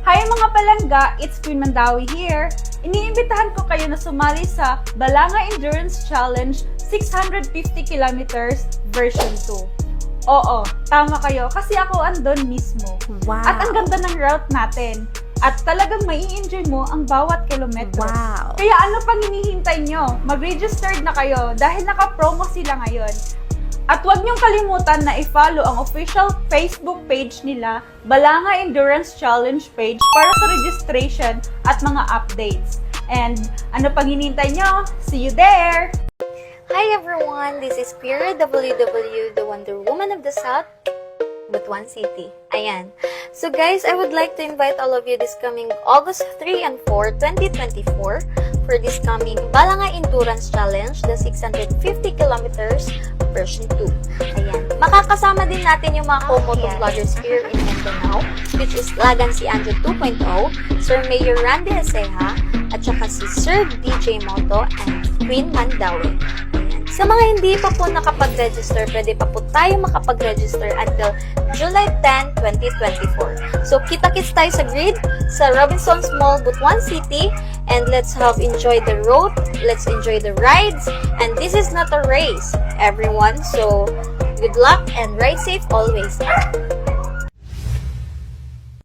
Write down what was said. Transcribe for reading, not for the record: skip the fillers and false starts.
Hi mga palangga, it's Queen Mandawi here. Iniimbitahan ko kayo na sumali sa Balanga Endurance Challenge 650 kilometers version 2. Oo, tama kayo kasi ako andun mismo. Wow. At ang ganda ng route natin. At talagang mai-enjoy mo ang bawat kilometro. Wow. Kaya ano pang hinihintay nyo? Mag-registered na kayo dahil naka-promo sila ngayon. At huwag niyong kalimutan na i-follow ang official Facebook page nila, Balanga Endurance Challenge page para sa registration at mga updates. And ano pang hinihintay nyo? See you there! Hi everyone, this is Pira WW, the Wonder Woman of the South, but one city. Ayan. So guys, I would like to invite all of you this coming August 3 and 4, 2024 for this coming Balanga Endurance Challenge, the 650 kilometers version 2. Ayan. Makakasama din natin yung mga co-moto vloggers here in Mindanao, which is Lagan si Andrew 2.0, Sir Mayor Randy Aceja, at saka si Sir DJ Moto and Queen Mandawi. Sa mga hindi pa po nakapag-register, pwede pa po tayo makapag-register until July 10, 2024. So, kita-kits tayo sa grid sa Robinson's Mall, Butuan City, and let's enjoy the road, let's enjoy the rides, and this is not a race, everyone. So, good luck and ride safe always.